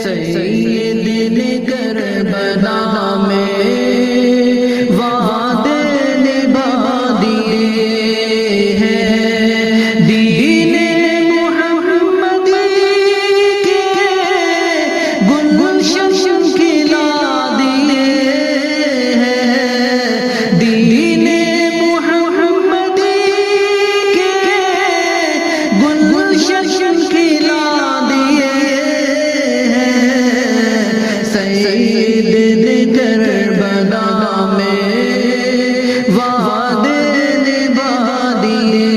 سید کربلا میں وعدے نبھا دیے ہیں، دین محمدی کے گلشن کھلا دیے ہیں، دین محمدی کے گلشن کھلا دیے ہیں، سید کربلا میں وعدے نبھا دیے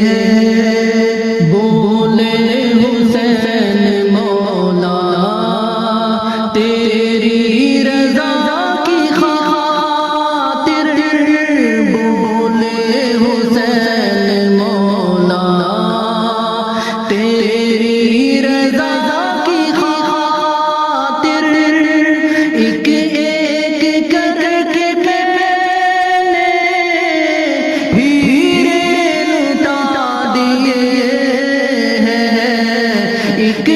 ہیں، بولے حسین مولا تیری رضا کی خاطر، بولے حسین مولا تیری رضا کی خاطر، ایک ایک کر کے میں نے ہیرے لٹا دیے ہیں، ایک